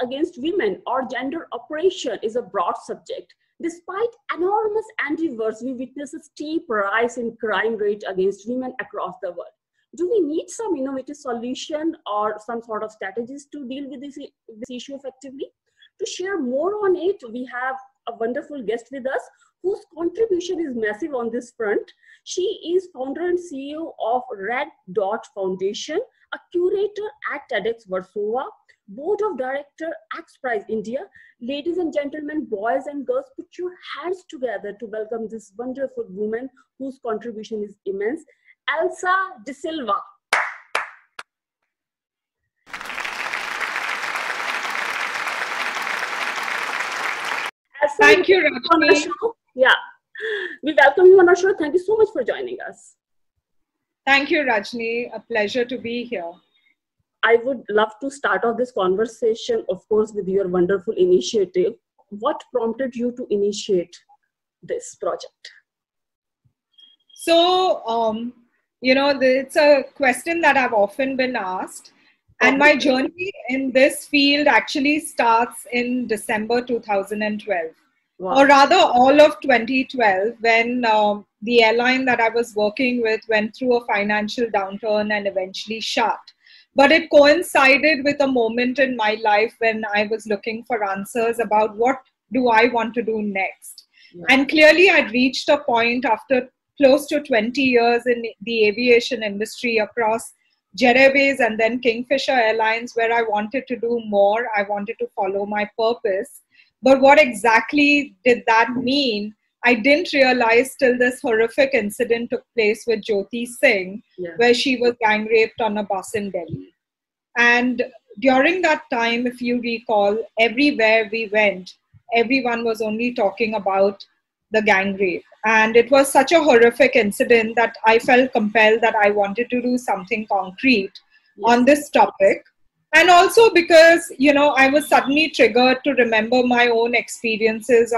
against women or gender oppression is a broad subject. Despite enormous endeavors, we witness a steep rise in crime rate against women across the world. Do we need some innovative solution or some sort of strategies to deal with this issue effectively? To share more on it, we have a wonderful guest with us whose contribution is massive on this front. She is founder and CEO of Red Dot Foundation, a curator at TEDx Warsaw, Board of Director, X Prize India. Ladies and gentlemen, boys and girls, put your hands together to welcome this wonderful woman whose contribution is immense, Elsa De Silva. Elsa, thank you, Rajni. Yeah, we welcome you on our show. Thank you so much for joining us. Thank you, Rajni. A pleasure to be here. I would love to start off this conversation, of course, with your wonderful initiative. What prompted you to initiate this project? So, it's a question that I've often been asked. And my journey in this field actually starts in December 2012. Wow. Or rather, all of 2012, when the airline that I was working with went through a financial downturn and eventually shut. But it coincided with a moment in my life when I was looking for answers about what do I want to do next. Yeah. And clearly, I'd reached a point after close to 20 years in the aviation industry across Jet Airways and then Kingfisher Airlines, where I wanted to do more. I wanted to follow my purpose. But what exactly did that mean? I didn't realize till this horrific incident took place with Jyoti Singh, where she was gang raped on a bus in Delhi. And during that time, if you recall, everywhere we went, everyone was only talking about the gang rape. And it was such a horrific incident that I felt compelled that I wanted to do something concrete on this topic. And also because, I was suddenly triggered to remember my own experiences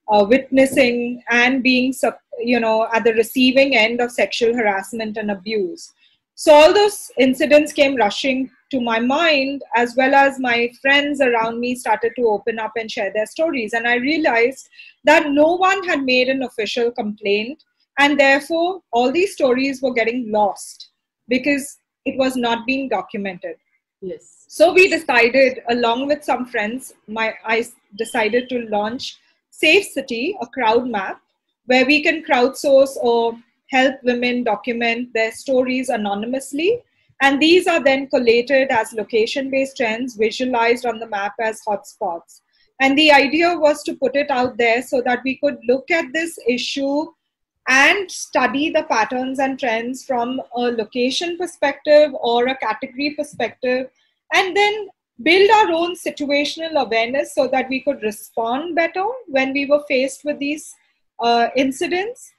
of witnessing and being, at the receiving end of sexual harassment and abuse. So all those incidents came rushing to my mind, as well as my friends around me started to open up and share their stories. And I realized that no one had made an official complaint. And therefore, all these stories were getting lost because it was not being documented. Yes. So we decided, along with some friends, I decided to launch Safe City, a crowd map, where we can crowdsource or help women document their stories anonymously. And these are then collated as location-based trends visualized on the map as hotspots. And the idea was to put it out there so that we could look at this issue and study the patterns and trends from a location perspective or a category perspective, and then build our own situational awareness so that we could respond better when we were faced with these incidents,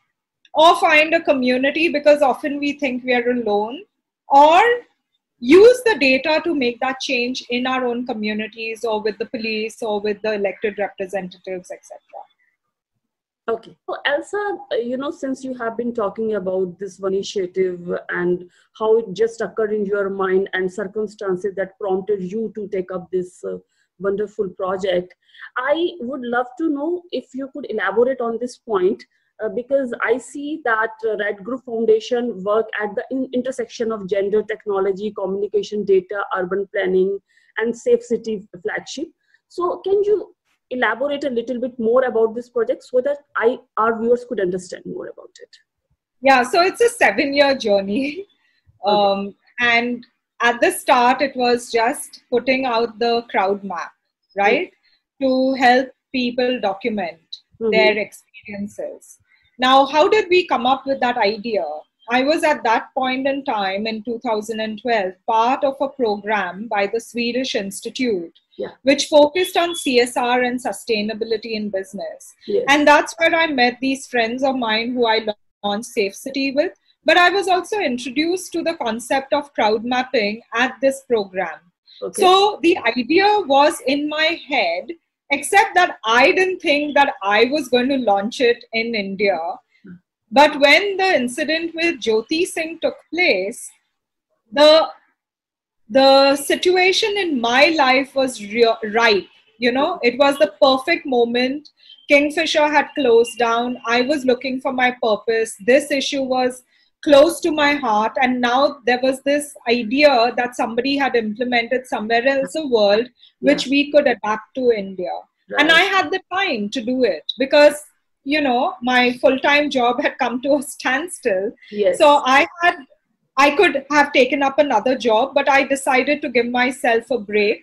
or find a community, because often we think we are alone, or use the data to make that change in our own communities or with the police or with the elected representatives, etc. Okay. So Elsa, since you have been talking about this initiative and how it just occurred in your mind and circumstances that prompted you to take up this wonderful project, I would love to know if you could elaborate on this point, because I see that Red Group Foundation work at the intersection of gender, technology, communication, data, urban planning, and Safe City flagship. So can you elaborate a little bit more about this project so that our viewers could understand more about it? Yeah, so it's a 7-year journey. Okay. And at the start, it was just putting out the crowd map, right? To help people document their experiences. Now, how did we come up with that idea? I was at that point in time in 2012, part of a program by the Swedish Institute, which focused on CSR and sustainability in business. Yes. And that's where I met these friends of mine who I launched Safe City with. But I was also introduced to the concept of crowd mapping at this program. Okay. So the idea was in my head, except that I didn't think that I was going to launch it in India. But when the incident with Jyoti Singh took place, the the situation in my life was ripe. You know, it was the perfect moment. Kingfisher had closed down. I was looking for my purpose. This issue was close to my heart. And now there was this idea that somebody had implemented somewhere else in the world, which we could adapt to India. Right. And I had the time to do it because, you know, my full-time job had come to a standstill. Yes. So I could have taken up another job, but I decided to give myself a break.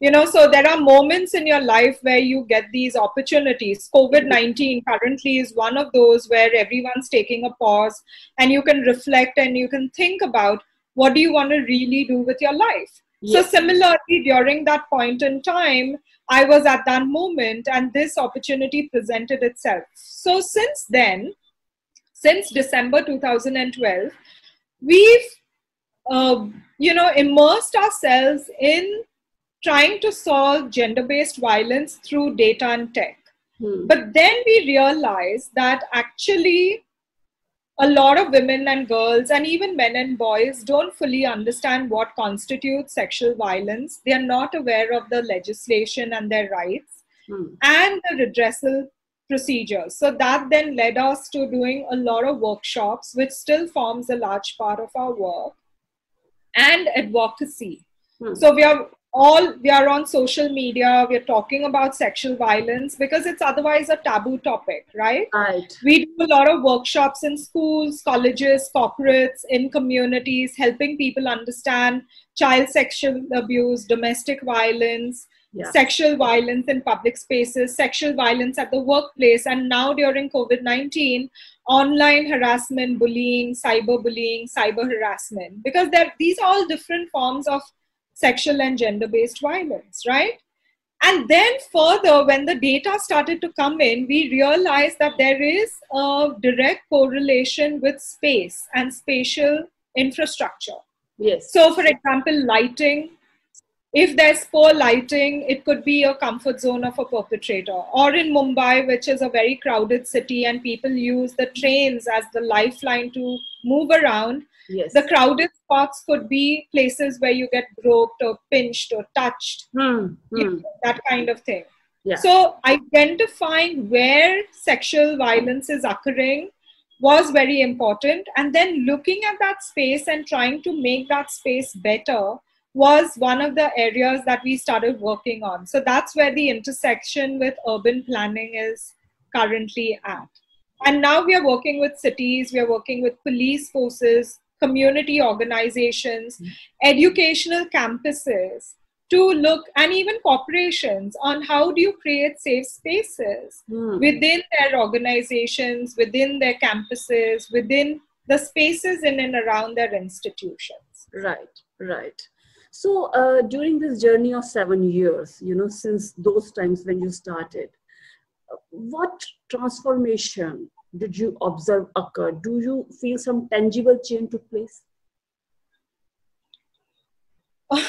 You know, so there are moments in your life where you get these opportunities. COVID-19 currently is one of those where everyone's taking a pause and you can reflect and you can think about what do you want to really do with your life. Yes. So similarly, during that point in time, I was at that moment and this opportunity presented itself. So since then, since December 2012, we've, you know, immersed ourselves in trying to solve gender-based violence through data and tech. But then we realized that actually a lot of women and girls and even men and boys don't fully understand what constitutes sexual violence. They are not aware of the legislation and their rights and the redressal procedures. So that then led us to doing a lot of workshops, which still forms a large part of our work, and advocacy. So we are on social media, we're talking about sexual violence because it's otherwise a taboo topic, right? Right. We do a lot of workshops in schools, colleges, corporates, in communities, helping people understand child sexual abuse, domestic violence, sexual violence in public spaces, sexual violence at the workplace, and now during COVID-19, online harassment, bullying, cyber harassment, because these are all different forms of sexual and gender-based violence, right? And then further, when the data started to come in, we realized that there is a direct correlation with space and spatial infrastructure. Yes. So for example, lighting. If there's poor lighting, it could be a comfort zone of a perpetrator. Or in Mumbai, which is a very crowded city and people use the trains as the lifeline to move around, the crowded spots could be places where you get groped or pinched or touched, that kind of thing. Yeah. So identifying where sexual violence is occurring was very important. And then looking at that space and trying to make that space better was one of the areas that we started working on. So that's where the intersection with urban planning is currently at. And now we are working with cities, we are working with police forces, community organizations, educational campuses to look, and even corporations, on how do you create safe spaces within their organizations, within their campuses, within the spaces in and around their institutions. Right, right. So during this journey of 7 years, you know, since those times when you started, what transformation did you observe occur? Do you feel some tangible change took place?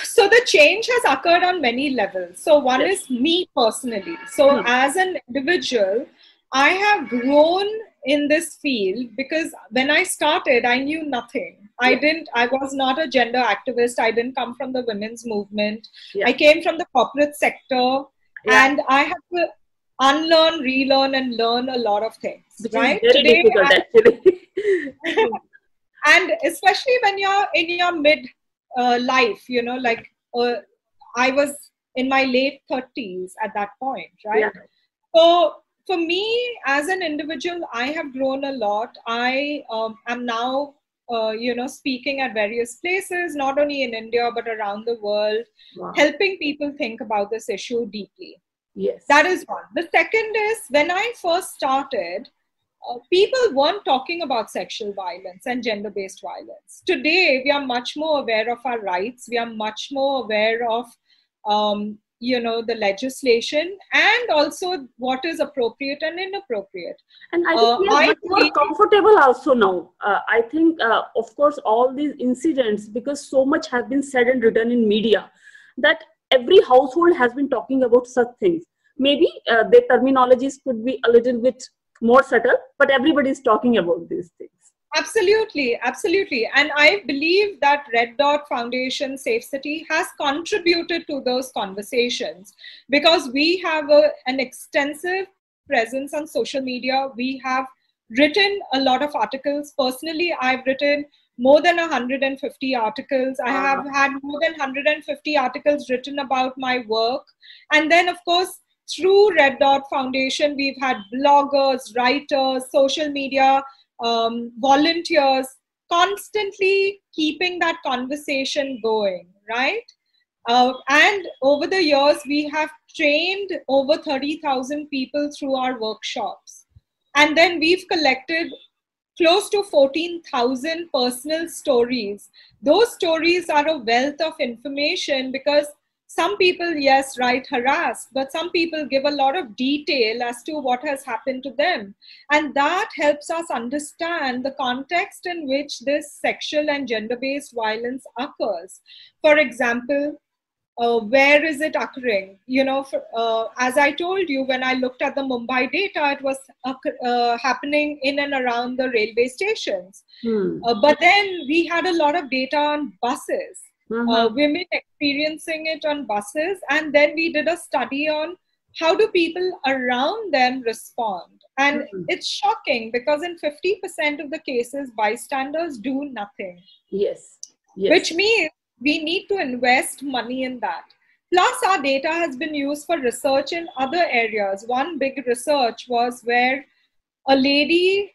So the change has occurred on many levels. So one is me personally. So as an individual, I have grown in this field because when I started, I knew nothing. I was not a gender activist. I didn't come from the women's movement. I came from the corporate sector and I had to unlearn, relearn and learn a lot of things. Which is very difficult actually. And especially when you're in your mid life, you know, like I was in my late 30s at that point, right? So for me as an individual, I have grown a lot. I am now, you know, speaking at various places, not only in India, but around the world, helping people think about this issue deeply. Yes. That is one. The second is, when I first started, people weren't talking about sexual violence and gender-based violence. Today, we are much more aware of our rights. We are much more aware of, you know, the legislation and also what is appropriate and inappropriate. And I think we are much more comfortable also now. I think, of course, all these incidents, because so much has been said and written in media, that every household has been talking about such things. Maybe the terminologies could be a little bit more subtle, but everybody is talking about these things. Absolutely, absolutely. And I believe that Red Dot Foundation Safe City has contributed to those conversations because we have an extensive presence on social media. We have written a lot of articles. Personally, I've written more than 150 articles. I have had more than 150 articles written about my work. And then, of course, through Red Dot Foundation, we've had bloggers, writers, social media volunteers, constantly keeping that conversation going, right? And over the years, we have trained over 30,000 people through our workshops. And then we've collected close to 14,000 personal stories. Those stories are a wealth of information because some people, yes, write harassed, but some people give a lot of detail as to what has happened to them. And that helps us understand the context in which this sexual and gender-based violence occurs. For example, where is it occurring? You know, as I told you, when I looked at the Mumbai data, it was happening in and around the railway stations. But then we had a lot of data on buses. Women experiencing it on buses, and then we did a study on how do people around them respond. And it's shocking because in 50% of the cases, bystanders do nothing. Yes. Which means we need to invest money in that. Plus, our data has been used for research in other areas. One big research was where a lady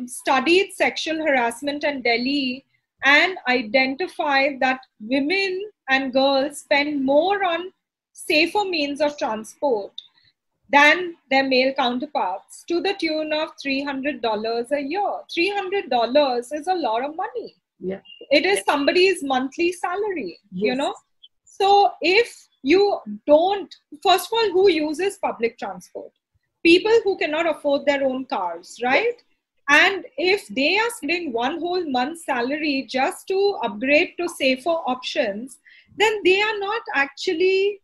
studied sexual harassment in Delhi and identified that women and girls spend more on safer means of transport than their male counterparts, to the tune of $300 a year. $300 is a lot of money. Yeah. It is somebody's monthly salary, you know. So if you don't, first of all, who uses public transport? People who cannot afford their own cars, right? And if they are spending one whole month's salary just to upgrade to safer options, then they are not actually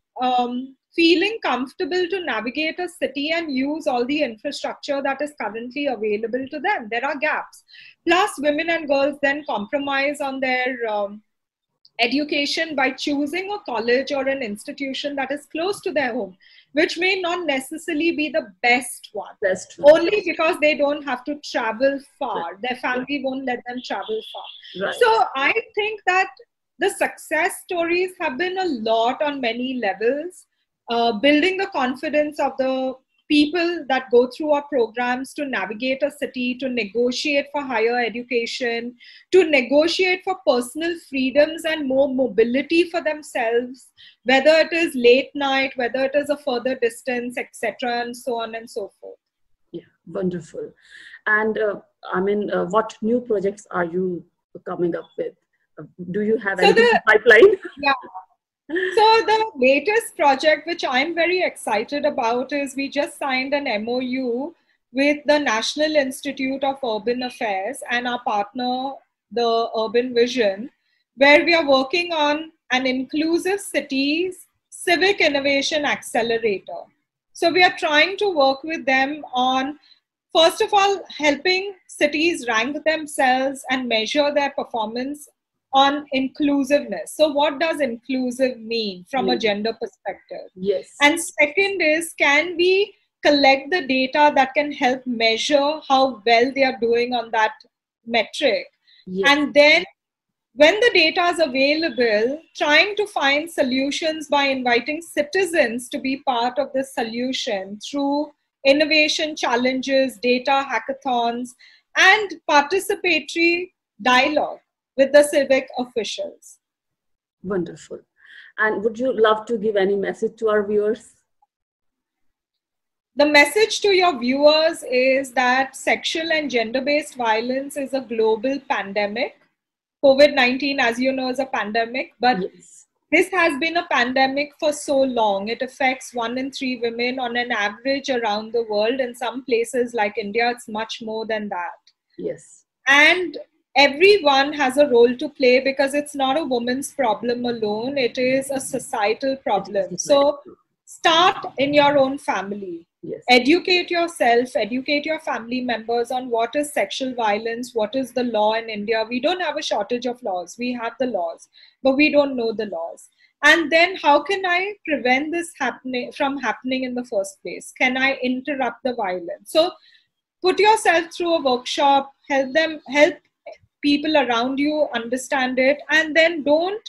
feeling comfortable to navigate a city and use all the infrastructure that is currently available to them. There are gaps. Plus, women and girls then compromise on their education by choosing a college or an institution that is close to their home, which may not necessarily be the best one. Only because they don't have to travel far. Their family won't let them travel far. Right. So I think that the success stories have been a lot on many levels, building the confidence of the people that go through our programs to navigate a city, to negotiate for higher education, to negotiate for personal freedoms and more mobility for themselves, whether it is late night, whether it is a further distance, etc., and so on and so forth. Yeah, wonderful. And what new projects are you coming up with? Do you have any pipeline? Yeah. So the latest project, which I'm very excited about, is we just signed an MOU with the National Institute of Urban Affairs and our partner, the Urban Vision, where we are working on an inclusive cities civic innovation accelerator. So we are trying to work with them on, first of all, helping cities rank themselves and measure their performance on inclusiveness. So what does inclusive mean from a gender perspective? Yes. And second is, can we collect the data that can help measure how well they are doing on that metric? Yes. And then when the data is available, trying to find solutions by inviting citizens to be part of the solution through innovation challenges, data hackathons, and participatory dialogue with the civic officials. Wonderful. And would you love to give any message to our viewers? The message to your viewers is that sexual and gender-based violence is a global pandemic. COVID-19, as you know, is a pandemic, but this has been a pandemic for so long. It affects 1 in 3 women on an average around the world. In some places like India, it's much more than that. Yes. And everyone has a role to play because it's not a woman's problem alone. It is a societal problem. So start in your own family. Yes. Educate yourself, educate your family members on what is sexual violence, what is the law in India. We don't have a shortage of laws. We have the laws, but we don't know the laws. And then how can I prevent this from happening in the first place? Can I interrupt the violence? So put yourself through a workshop, help people around you understand it, and then don't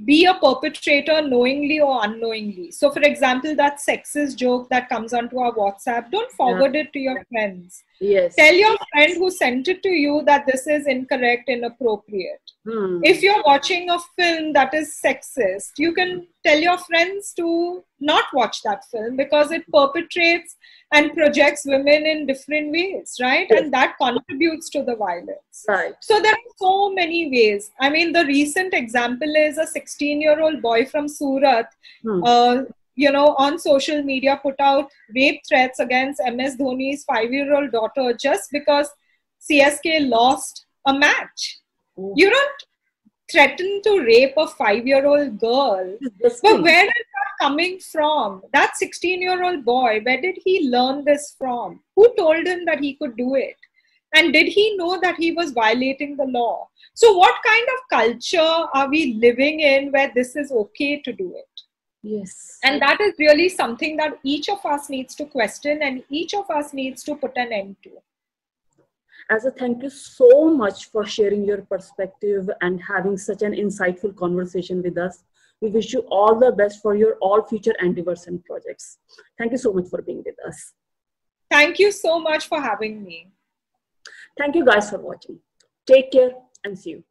be a perpetrator knowingly or unknowingly. So, for example, that sexist joke that comes onto our WhatsApp, don't forward it to your friends. Yes. Tell your friend who sent it to you that this is incorrect, inappropriate. If you're watching a film that is sexist, you can tell your friends to not watch that film because it perpetrates and projects women in different ways, right? Yes. And that contributes to the violence. Right. So there are so many ways. I mean, the recent example is a 16-year-old boy from Surat, on social media put out rape threats against MS Dhoni's 5-year-old daughter just because CSK lost a match. You don't threaten to rape a 5-year-old girl. But where is that coming from? That 16-year-old boy, where did he learn this from? Who told him that he could do it? And did he know that he was violating the law? So what kind of culture are we living in where this is okay to do it? Yes. And that is really something that each of us needs to question and each of us needs to put an end to. Asa, thank you so much for sharing your perspective and having such an insightful conversation with us. We wish you all the best for your all future endeavors and projects. Thank you so much for being with us. Thank you so much for having me. Thank you guys for watching. Take care and see you.